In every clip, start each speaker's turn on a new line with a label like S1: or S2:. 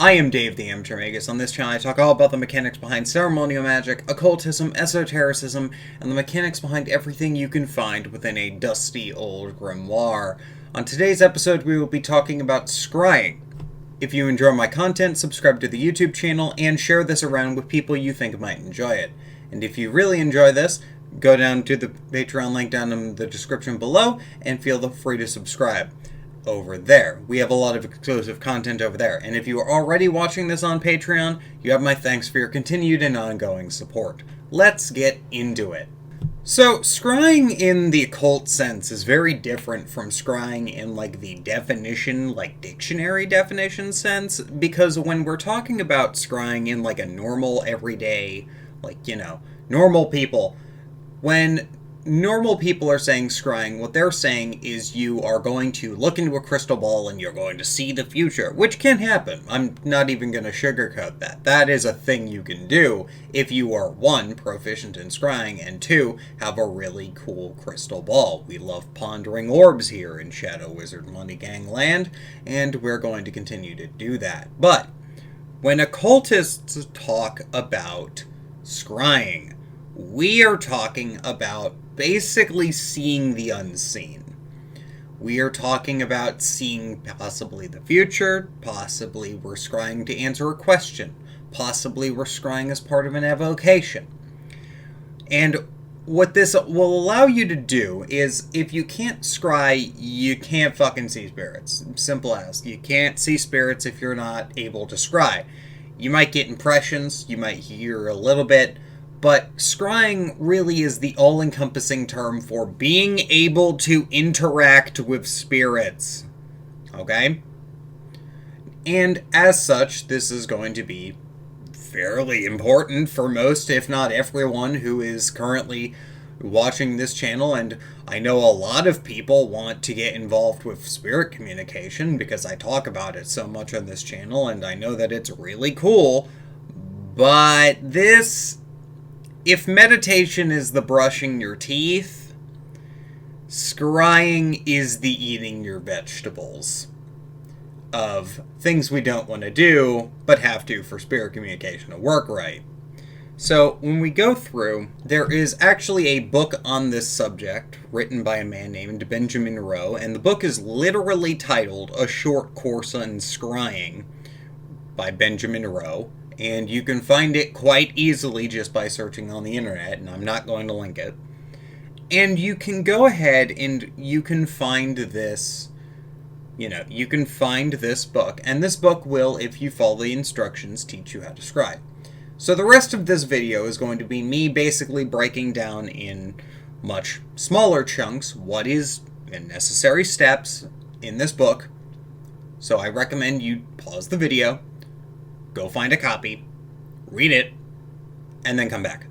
S1: I am Dave the Amateur Magus. On this channel I talk all about the mechanics behind ceremonial magic, occultism, esotericism, and the mechanics behind everything you can find within a dusty old grimoire. On today's episode we will be talking about scrying. If you enjoy my content, subscribe to the YouTube channel and share this around with people you think might enjoy it. And if you really enjoy this, go down to the Patreon link down in the description below and feel free to subscribe over there. We have a lot of exclusive content over there. And if you are already watching this on Patreon, you have my thanks for your continued and ongoing support. Let's get into it. So, scrying in the occult sense is very different from scrying in the definition, dictionary definition sense, because when we're talking about scrying in a normal, everyday, normal people, when normal people are saying scrying, what they're saying is you are going to look into a crystal ball and you're going to see the future, which can happen. I'm not even going to sugarcoat that. That is a thing you can do if you are, one, proficient in scrying, and two, have a really cool crystal ball. We love pondering orbs here in Shadow Wizard Money Gang land, and we're going to continue to do that. But when occultists talk about scrying, we are talking about basically seeing the unseen. We are talking about seeing possibly the future, possibly we're scrying to answer a question, possibly we're scrying as part of an evocation. And what this will allow you to do is, if you can't scry, you can't fucking see spirits. Simple as. You can't see spirits if you're not able to scry. You might get impressions, you might hear a little bit, but scrying really is the all-encompassing term for being able to interact with spirits. Okay? And as such, this is going to be fairly important for most, if not everyone, who is currently watching this channel. And I know a lot of people want to get involved with spirit communication because I talk about it so much on this channel, and I know that it's really cool. But if meditation is the brushing your teeth, scrying is the eating your vegetables of things we don't want to do, but have to for spirit communication to work right. So when we go through, there is actually a book on this subject written by a man named Benjamin Rowe, and the book is literally titled A Short Course on Scrying by Benjamin Rowe. And you can find it quite easily just by searching on the internet, and I'm not going to link it. And you can go ahead and you can find this, you can find this book. And this book will, if you follow the instructions, teach you how to scry. So the rest of this video is going to be me basically breaking down in much smaller chunks what is the necessary steps in this book. So I recommend you pause the video, go find a copy, read it, and then come back.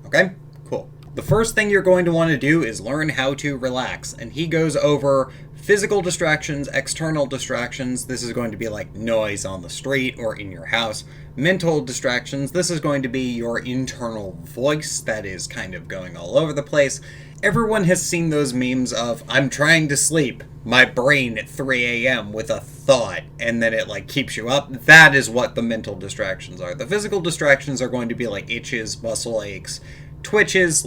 S1: Okay? Cool. The first thing you're going to want to do is learn how to relax. And he goes over physical distractions, external distractions. This is going to be like noise on the street or in your house. Mental distractions. This is going to be your internal voice that is kind of going all over the place. Everyone has seen those memes of, I'm trying to sleep, my brain at 3 a.m. with a thought, and then it keeps you up. That is what the mental distractions are. The physical distractions are going to be itches, muscle aches, twitches,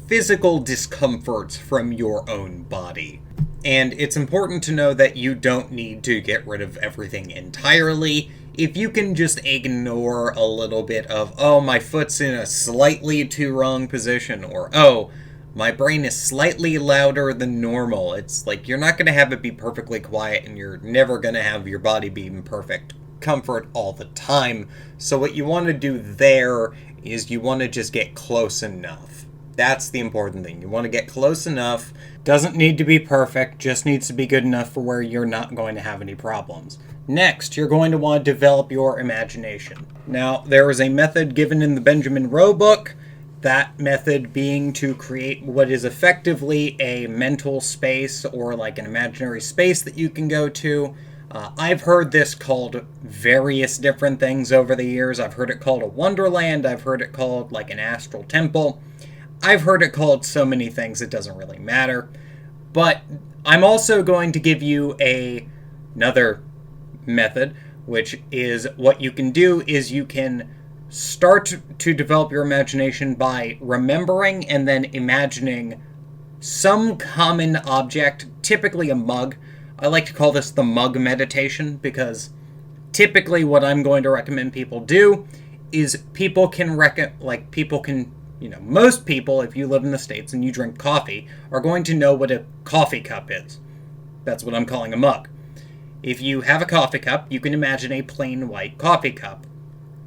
S1: physical discomforts from your own body. And it's important to know that you don't need to get rid of everything entirely. If you can just ignore a little bit of, oh, my foot's in a slightly too wrong position, or, oh, my brain is slightly louder than normal. It's you're not going to have it be perfectly quiet, and you're never going to have your body be in perfect comfort all the time. So what you want to do there is you want to just get close enough. That's the important thing. You want to get close enough. Doesn't need to be perfect, just needs to be good enough for where you're not going to have any problems. Next, you're going to want to develop your imagination. Now, there is a method given in the Benjamin Rowe book. That method being to create what is effectively a mental space or an imaginary space that you can go to. I've heard this called various different things over the years. I've heard it called a wonderland. I've heard it called an astral temple. I've heard it called so many things it doesn't really matter. But I'm also going to give you another method which is what you can do is you can start to develop your imagination by remembering and then imagining some common object, typically a mug. I like to call this the mug meditation because typically what I'm going to recommend people do is most people, if you live in the States and you drink coffee, are going to know what a coffee cup is. That's what I'm calling a mug. If you have a coffee cup, you can imagine a plain white coffee cup.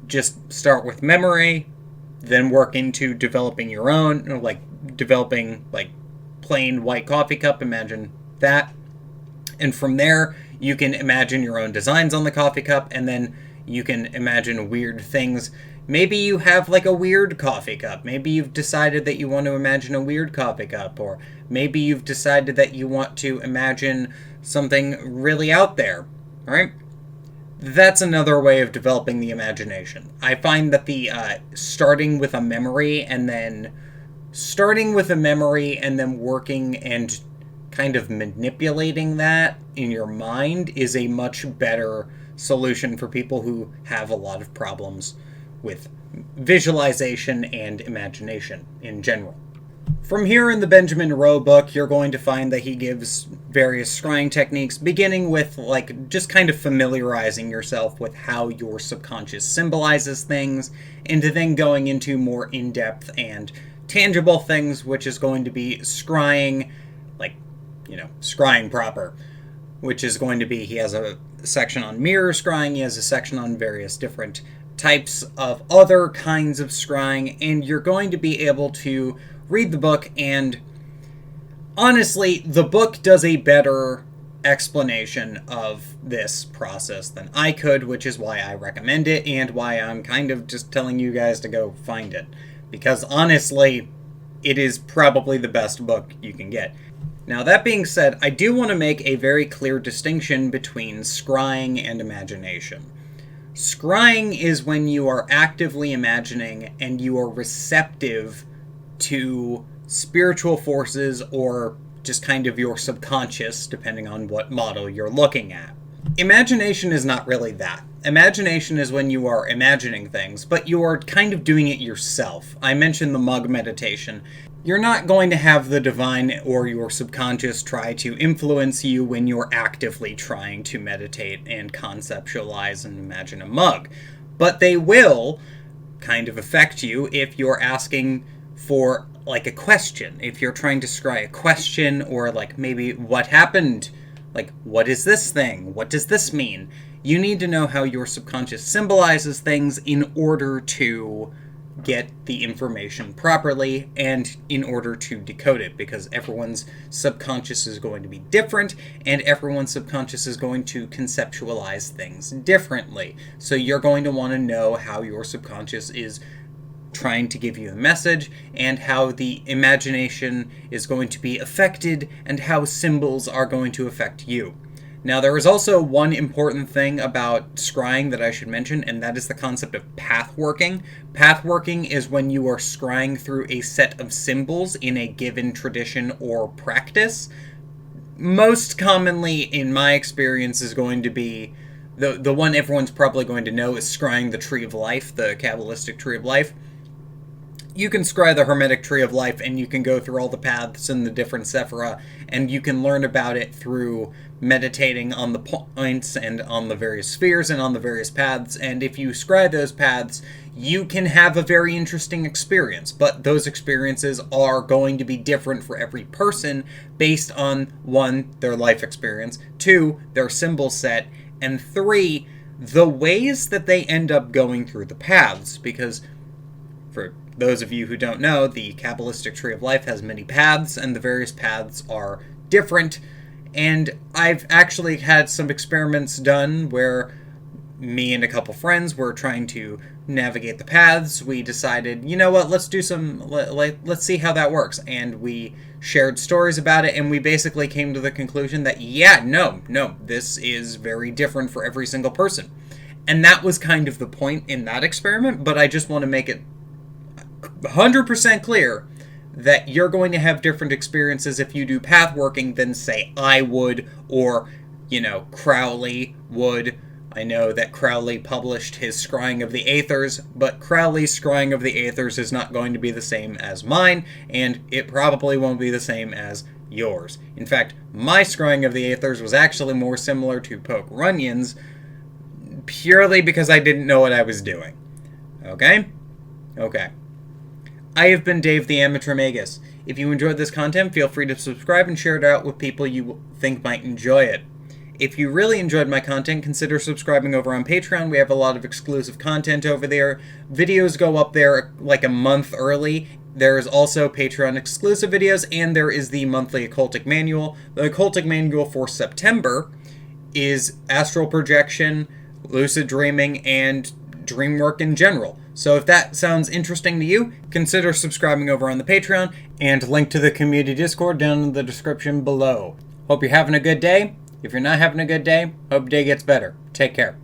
S1: Just start with memory, then work into developing your own, or developing plain white coffee cup, imagine that. And from there, you can imagine your own designs on the coffee cup, and then you can imagine weird things. Maybe you have a weird coffee cup. Maybe you've decided that you want to imagine a weird coffee cup, or maybe you've decided that you want to imagine something really out there, right? That's another way of developing the imagination. I find that the starting with a memory and then working and kind of manipulating that in your mind is a much better solution for people who have a lot of problems with visualization and imagination in general. From here in the Benjamin Rowe book, you're going to find that he gives various scrying techniques, beginning with just kind of familiarizing yourself with how your subconscious symbolizes things, and then going into more in-depth and tangible things, which is going to be scrying, scrying proper, which is going to be, he has a section on mirror scrying, he has a section on various different types of other kinds of scrying, and you're going to be able to read the book, and honestly, the book does a better explanation of this process than I could, which is why I recommend it, and why I'm kind of just telling you guys to go find it. Because honestly, it is probably the best book you can get. Now, that being said, I do want to make a very clear distinction between scrying and imagination. Scrying is when you are actively imagining and you are receptive to spiritual forces or just kind of your subconscious, depending on what model you're looking at. Imagination is not really that. Imagination is when you are imagining things, but you are kind of doing it yourself. I mentioned the mug meditation. You're not going to have the divine or your subconscious try to influence you when you're actively trying to meditate and conceptualize and imagine a mug. But they will kind of affect you if you're asking for a question. If you're trying to scry a question, or maybe what happened, what is this thing? What does this mean? You need to know how your subconscious symbolizes things in order to get the information properly and in order to decode it, because everyone's subconscious is going to be different and everyone's subconscious is going to conceptualize things differently. So you're going to want to know how your subconscious is trying to give you a message, and how the imagination is going to be affected, and how symbols are going to affect you. Now, there is also one important thing about scrying that I should mention, and that is the concept of pathworking. Pathworking is when you are scrying through a set of symbols in a given tradition or practice. Most commonly, in my experience, is going to be the one everyone's probably going to know is scrying the Tree of Life, the Kabbalistic Tree of Life. You can scry the Hermetic Tree of Life, and you can go through all the paths and the different sephira, and you can learn about it through meditating on the points and on the various spheres and on the various paths. And if you scry those paths, you can have a very interesting experience. But those experiences are going to be different for every person based on, 1, their life experience, 2, their symbol set, and 3, the ways that they end up going through the paths. Because for those of you who don't know, the Kabbalistic Tree of Life has many paths, and the various paths are different. And I've actually had some experiments done where me and a couple friends were trying to navigate the paths. We decided, you know what, let's see how that works. And we shared stories about it, and we basically came to the conclusion that, this is very different for every single person. And that was kind of the point in that experiment, but I just want to make it 100% clear that you're going to have different experiences if you do pathworking than, say, I would, or, Crowley would. I know that Crowley published his Scrying of the Aethers, but Crowley's Scrying of the Aethers is not going to be the same as mine, and it probably won't be the same as yours. In fact, my Scrying of the Aethers was actually more similar to Poke Runyon's, purely because I didn't know what I was doing. Okay? Okay. I have been Dave the Amateur Magus. If you enjoyed this content, feel free to subscribe and share it out with people you think might enjoy it. If you really enjoyed my content, consider subscribing over on Patreon. We have a lot of exclusive content over there. Videos go up there like a month early. There is also Patreon exclusive videos, and there is the monthly occultic manual. The occultic manual for September is astral projection, lucid dreaming, and dream work in general. So if that sounds interesting to you, consider subscribing over on the Patreon, and link to the community Discord down in the description below. Hope you're having a good day. If you're not having a good day, hope your day gets better. Take care.